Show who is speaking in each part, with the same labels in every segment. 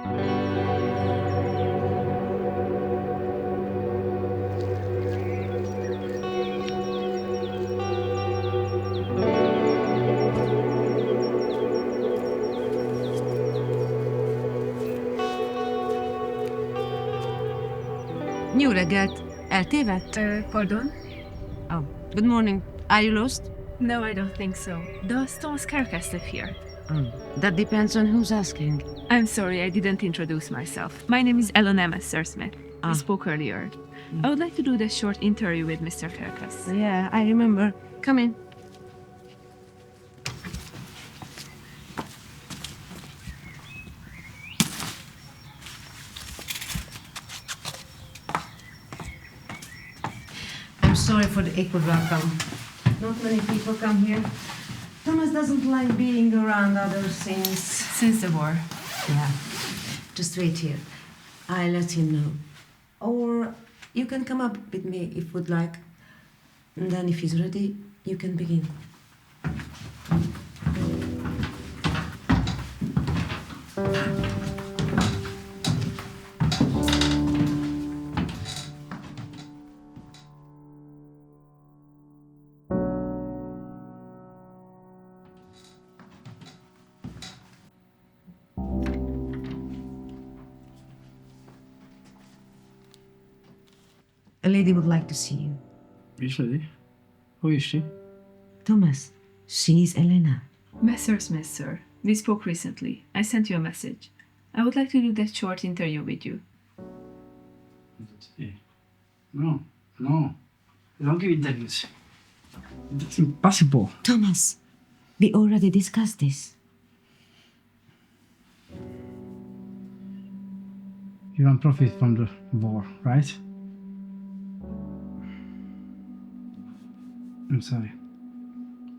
Speaker 1: Jó reggelt! Eltévedt?
Speaker 2: Pardon?
Speaker 1: Oh, good morning. Are you lost?
Speaker 2: No, I don't think so. Does Thomas Carcass live here?
Speaker 1: That depends on who's asking.
Speaker 2: I'm sorry, I didn't introduce myself. My name is Ellen Emma Smith. We spoke earlier. I would like to do this short interview with Mr. Carcass.
Speaker 1: Yeah, I remember. Come in. I'm sorry for the awkward welcome. Not many people come here. Thomas doesn't like being around others
Speaker 2: Since the war.
Speaker 1: Yeah. Just wait here. I'll let him know. Or you can come up with me if you'd like. And then if he's ready, you can begin. A lady would like to see you.
Speaker 3: Which lady? Who is she?
Speaker 1: Thomas, she's Elena.
Speaker 2: Mr. Smith, sir. We spoke recently. I sent you a message. I would like to do that short interview with you.
Speaker 3: No. I don't give interviews. That's impossible.
Speaker 1: Thomas, we already discussed this.
Speaker 3: You want profit from the war, right? I'm sorry.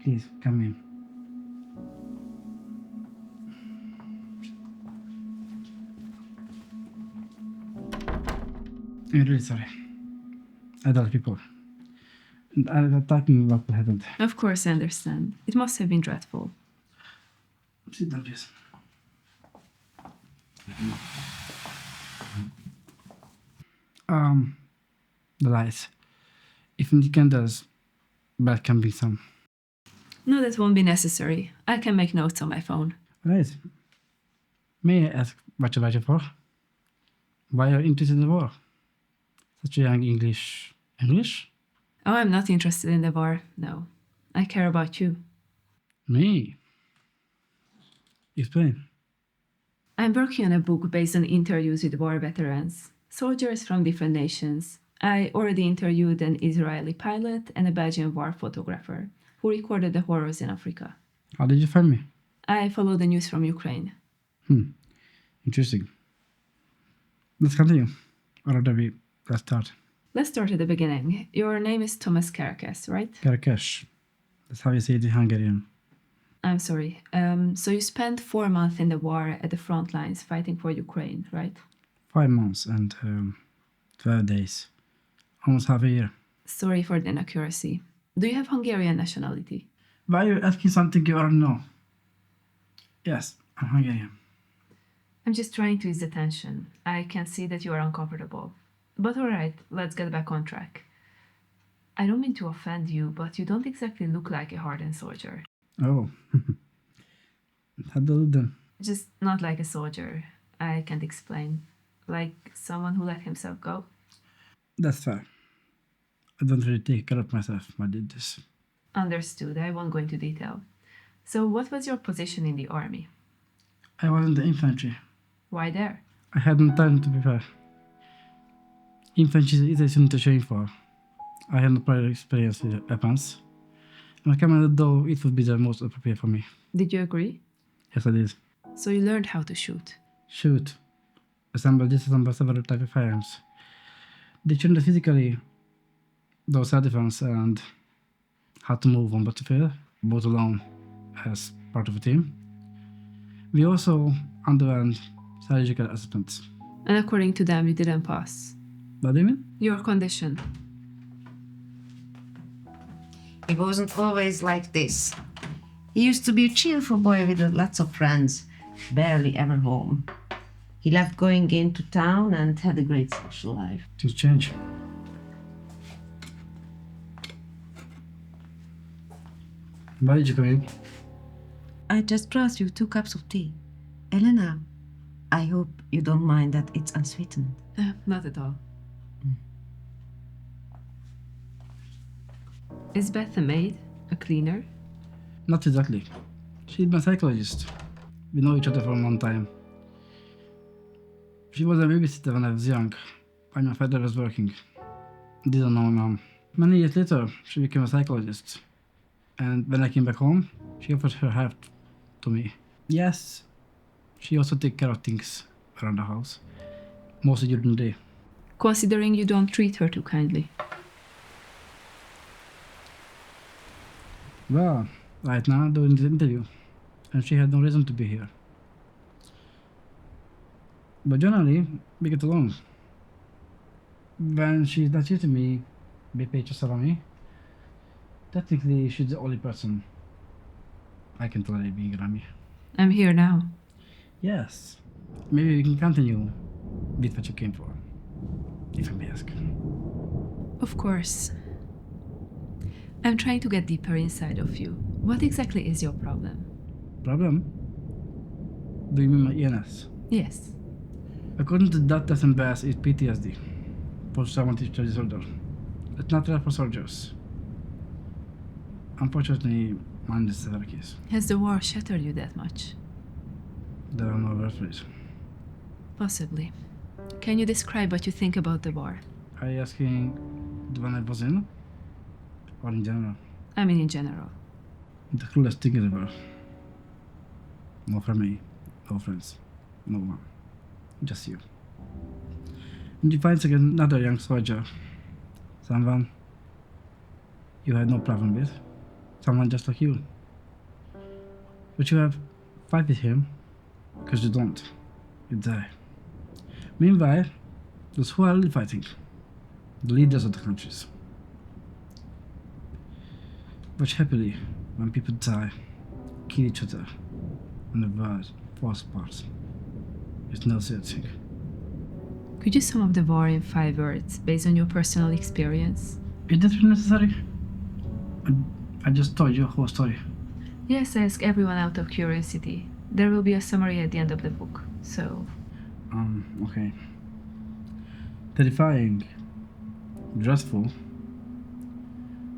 Speaker 3: Please, come in. I'm really sorry. Adult people. And I'm talking about what happened.
Speaker 2: Of course, I understand. It must have been dreadful.
Speaker 3: Sit down, please. The lights. If you can, there's bad can be some.
Speaker 2: No, that won't be necessary. I can make notes on my phone.
Speaker 3: Right. May I ask what you're writing for? Why are you interested in the war? Such a young English. English?
Speaker 2: Oh, I'm not interested in the war. No. I care about you.
Speaker 3: Me? Explain.
Speaker 2: I'm working on a book based on interviews with war veterans, soldiers from different nations. I already interviewed an Israeli pilot and a Belgian war photographer who recorded the horrors in Africa.
Speaker 3: How did you find me?
Speaker 2: I follow the news from Ukraine.
Speaker 3: Interesting. Let's continue. Or let's start.
Speaker 2: Let's start at the beginning. Your name is Thomas Carcass, right?
Speaker 3: Karakash. That's how you say it in Hungarian.
Speaker 2: I'm sorry. So you spent 4 months in the war at the front lines fighting for Ukraine, right?
Speaker 3: 5 months and 12 days. Almost half a year.
Speaker 2: Sorry for the inaccuracy. Do you have Hungarian nationality?
Speaker 3: Why are you asking something you already know? Yes, I'm Hungarian.
Speaker 2: I'm just trying to ease the tension. I can see that you are uncomfortable. But alright, let's get back on track. I don't mean to offend you, but you don't exactly look like a hardened soldier.
Speaker 3: Oh. How do you do?
Speaker 2: Just not like a soldier. I can't explain. Like someone who let himself go.
Speaker 3: That's fair. I don't really take care of myself, but I did this.
Speaker 2: Understood. I won't go into detail. So what was your position in the army?
Speaker 3: I was in the infantry.
Speaker 2: Why there?
Speaker 3: I had no time to prepare. Infantry is a thing to train for. I had no prior experience with weapons. And I came though it would be the most appropriate for me.
Speaker 2: Did you agree?
Speaker 3: Yes, I did.
Speaker 2: So you learned how to shoot.
Speaker 3: Shoot. Disassemble several types of firearms. They trained us physically, though self-defense and how to move on battlefield, both alone as part of a team. We also underwent surgical assessments.
Speaker 2: And according to them, you didn't pass.
Speaker 3: What do you mean?
Speaker 2: Your condition.
Speaker 1: He wasn't always like this. He used to be a cheerful boy with lots of friends, barely ever home. He loved going into town and had a great social life.
Speaker 3: Things change. Why did you come in?
Speaker 1: I just brought you 2 cups of tea. Elena, I hope you don't mind that it's unsweetened.
Speaker 2: Not at all. Is Beth a maid? A cleaner?
Speaker 3: Not exactly. She's my psychologist. We know each other for a long time. She was a babysitter when I was young, while my father was working. Didn't know my mom. Many years later, she became a psychologist. And when I came back home, she offered her help to me. Yes, she also takes care of things around the house, mostly during the day.
Speaker 2: Considering you don't treat her too kindly.
Speaker 3: Well, right now I'm doing the interview, and she had no reason to be here. But generally, we get along. When she's not treating me, be patient around me. Technically, she's the only person I can tolerate being around me.
Speaker 2: I'm here now.
Speaker 3: Yes, maybe we can continue with what you came for, if I may ask.
Speaker 2: Of course. I'm trying to get deeper inside of you. What exactly is your problem?
Speaker 3: Problem? Do you mean my ENS?
Speaker 2: Yes.
Speaker 3: According to doctors and BAS, it's PTSD, post-traumatic stress disorder. It's not rare for soldiers. Unfortunately, mine is a severe case.
Speaker 2: Has the war shattered you that much?
Speaker 3: There are no words for it.
Speaker 2: Possibly. Can you describe what you think about the war?
Speaker 3: Are you asking the one I was in? Or in general?
Speaker 2: I mean in general.
Speaker 3: The cruelest thing ever. No family, no friends, no one. Just you. And you find again another young soldier. Someone you had no problem with. Someone just like you. But you have fight with him because you don't. You die. Meanwhile, those who are really fighting, the leaders of the countries, watch happily when people die, kill each other, and the world falls apart. It's no such thing.
Speaker 2: Could you sum up the war in 5 words based on your personal experience?
Speaker 3: Is that really necessary? I just told you a whole story.
Speaker 2: Yes, I ask everyone out of curiosity. There will be a summary at the end of the book, so...
Speaker 3: Okay. Terrifying, dreadful,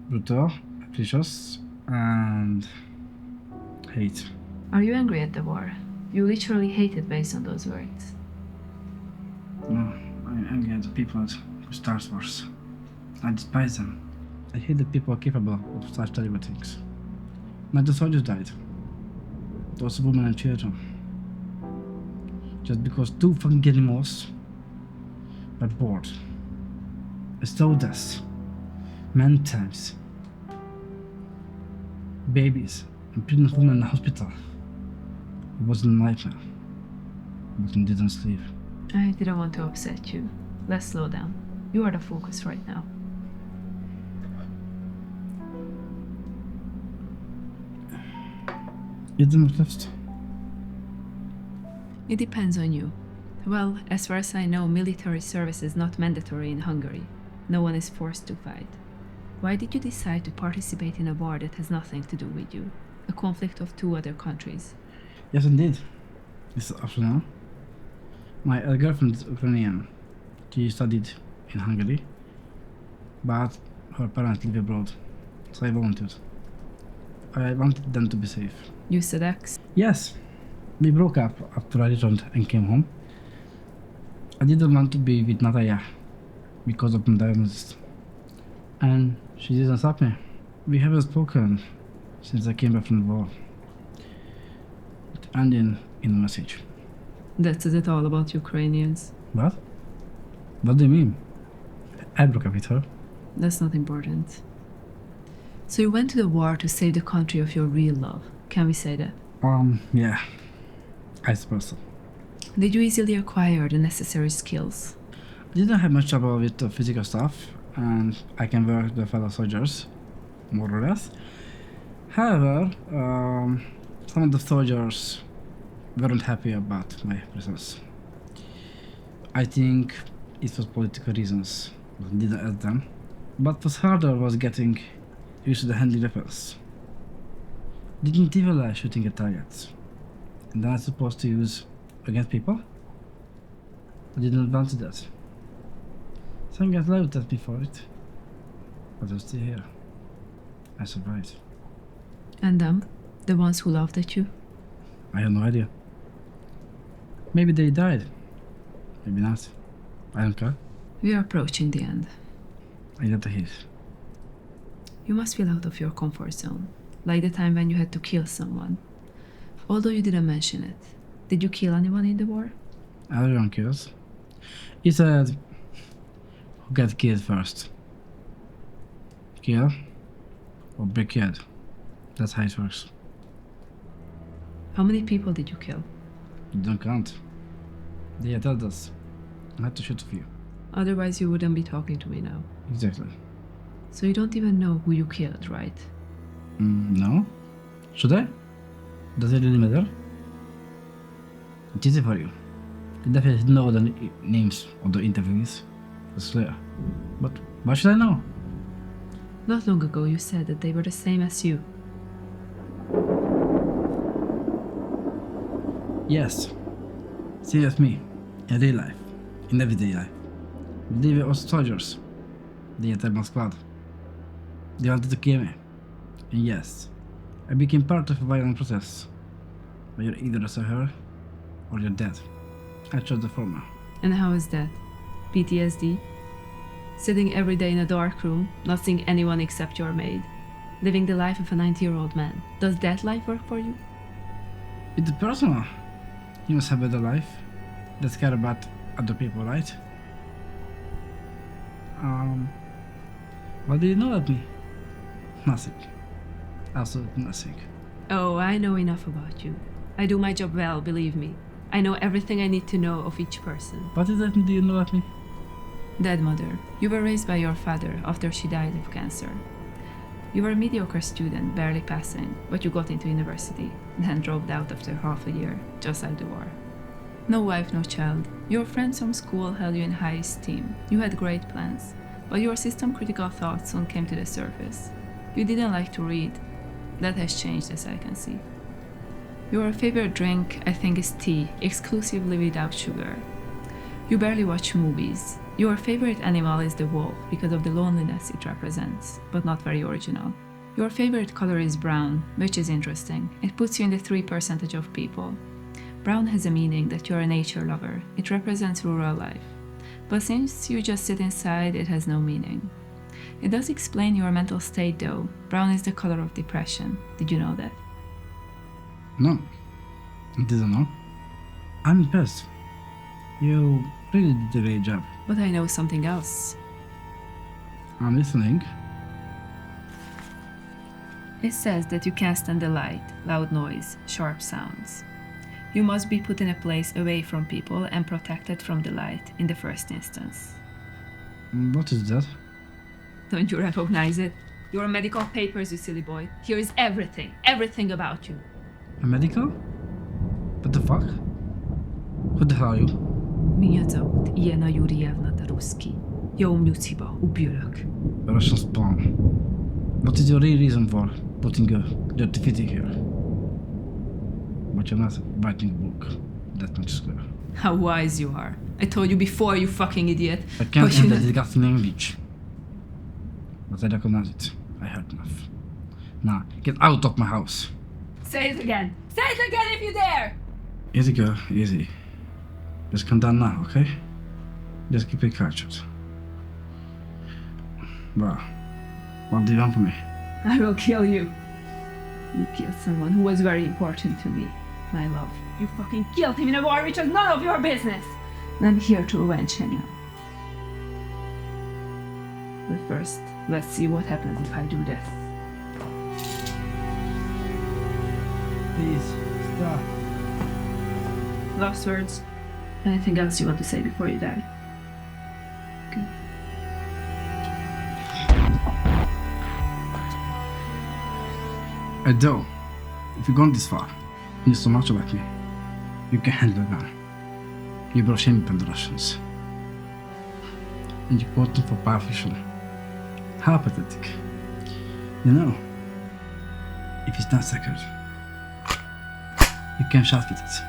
Speaker 3: brutal, precious, and hate.
Speaker 2: Are you angry at the war? You literally hate it based on those words.
Speaker 3: No, I'm angry at the people who start wars. I despise them. I hate that people are capable of such terrible things. Not the soldiers died. Those women and children. Just because 2 fucking animals were bored. Soldiers. Many times. Babies and pregnant women in the hospital. It was a nightmare. But I didn't sleep.
Speaker 2: I didn't want to upset you. Let's slow down. You are the focus right now.
Speaker 3: Is there much left?
Speaker 2: It depends on you. Well, as far as I know, military service is not mandatory in Hungary. No one is forced to fight. Why did you decide to participate in a war that has nothing to do with you? A conflict of 2 other countries.
Speaker 3: Yes, indeed. It's optional. My girlfriend is Ukrainian. She studied in Hungary, but her parents live abroad, so I volunteered. I wanted them to be safe.
Speaker 2: You said X?
Speaker 3: Yes, we broke up after I returned and came home. I didn't want to be with Natalia because of my diagnosis, and she didn't stop me. We haven't spoken since I came back from the war. It ended in a message.
Speaker 2: That says it all about Ukrainians.
Speaker 3: What? What do you mean? I broke up with her.
Speaker 2: That's not important. So you went to the war to save the country of your real love. Can we say that?
Speaker 3: Yeah. I suppose so.
Speaker 2: Did you easily acquire the necessary skills?
Speaker 3: I didn't have much trouble with the physical stuff, and I can work with fellow soldiers, more or less. However, some of the soldiers weren't happy about my presence. I think it was political reasons that didn't ask them. But what was harder was getting used to the handling weapons. Didn't even like shooting at targets. And then I supposed to use against people? I didn't want to that. Some got laughed at me for it. But I'm still here. I survived.
Speaker 2: And them? The ones who laughed at you?
Speaker 3: I have no idea. Maybe they died. Maybe not. I don't care.
Speaker 2: We are approaching the end.
Speaker 3: I got the hit.
Speaker 2: You must feel out of your comfort zone, like the time when you had to kill someone. Although you didn't mention it. Did you kill anyone in the war?
Speaker 3: Everyone kills. He said, who got killed first? Kill or be killed? That's how it works.
Speaker 2: How many people did you kill?
Speaker 3: You don't count. They had told us. I had to shoot a few.
Speaker 2: Otherwise you wouldn't be talking to me now.
Speaker 3: Exactly.
Speaker 2: So you don't even know who you killed, right?
Speaker 3: No? Should I? Does it really matter? It's easy for you. You definitely know the names of the interviewees. That's clear. But why should I know?
Speaker 2: Not long ago you said that they were the same as you.
Speaker 3: Yes. Same as me. In real life. In everyday life. They were also soldiers. They attacked my squad. They wanted to kill me. And yes, I became part of a violent process. But you're either a survivor or you're dead. I chose the former.
Speaker 2: And how is that? PTSD? Sitting every day in a dark room, not seeing anyone except your maid. Living the life of a 90-year-old man. Does that life work for you?
Speaker 3: It's personal. You must have a better life. That's care about other people, right? What do you know about me? Nothing. Absolutely nothing.
Speaker 2: Oh, I know enough about you. I do my job well, believe me. I know everything I need to know of each person.
Speaker 3: What exactly do you know about me?
Speaker 2: Dead mother. You were raised by your father after she died of cancer. You were a mediocre student, barely passing, but you got into university, then dropped out after half a year, just like the war. No wife, no child. Your friends from school held you in high esteem. You had great plans, but your system-critical thoughts soon came to the surface. You didn't like to read. That has changed, as I can see. Your favorite drink, I think, is tea, exclusively without sugar. You barely watch movies. Your favorite animal is the wolf because of the loneliness it represents, but not very original. Your favorite color is brown, which is interesting. It puts you in the 3% of people. Brown has a meaning that you're a nature lover. It represents rural life. But since you just sit inside, it has no meaning. It does explain your mental state though. Brown is the color of depression. Did you know that?
Speaker 3: No. I didn't know. I'm impressed. You really did a great job.
Speaker 2: But I know something else.
Speaker 3: I'm listening.
Speaker 2: It says that you can't stand the light, loud noise, sharp sounds. You must be put in a place away from people and protected from the light in the first instance.
Speaker 3: What is that?
Speaker 2: Don't you recognize it? Your medical papers, you silly boy. Here is everything, everything about you.
Speaker 3: A medical? What the fuck? Who the hell are you?
Speaker 2: Меня зовут Елена Юрьевна Тарусский. Я умнюциба, убирок.
Speaker 3: Russian spawn. What is your real reason for putting a dirty fitting here? But you're not writing a book. That much is clear.
Speaker 2: How wise you are. I told you before, you fucking idiot.
Speaker 3: I can't
Speaker 2: But you
Speaker 3: enter disgusting language. But I recognize it. I heard enough. Now, get out of my house.
Speaker 2: Say it again. Say it again if you dare!
Speaker 3: Easy girl, easy. Just come down now, okay? Just keep it captured. Well, what do you want from me?
Speaker 2: I will kill you. You killed someone who was very important to me. My love. You fucking killed him in a war which was none of your business. And I'm here to avenge him now. But first, let's see what happens if I do this.
Speaker 3: Please, stop.
Speaker 2: Last words. Anything else you want to say before you die? Okay.
Speaker 3: I do. If you've gone this far, you know so much about me. You can handle a gun. You brought shame upon the Russians. and you put them for powerful. How pathetic. You know, if it's not sacred, you can shout with it.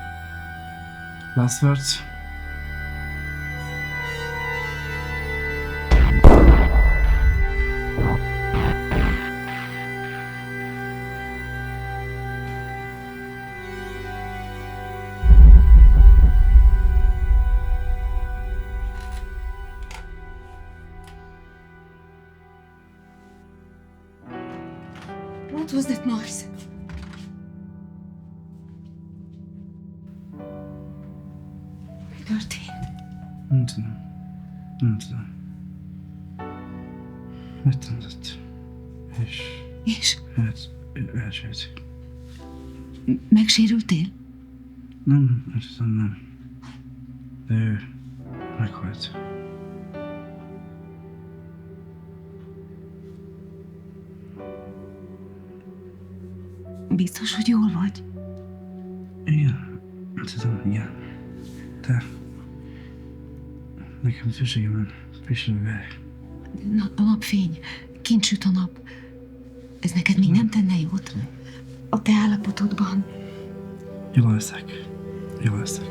Speaker 3: Last words?
Speaker 1: What was that noise? Mi történt?
Speaker 3: Nem tudom. Nem tudom. Megtanult.
Speaker 1: És?
Speaker 3: Hát, elsőt.
Speaker 1: Megsérültél?
Speaker 3: Nem tudom, nem. De ő meghalt.
Speaker 1: Biztos, hogy jól vagy?
Speaker 3: Igen. Tudom, igen. De... Nekem szükségem van pisilővel.
Speaker 1: A napfény, kint süt a nap. Ez neked még nem tenne jót? A te állapotodban.
Speaker 3: Jól leszek. Jól leszek.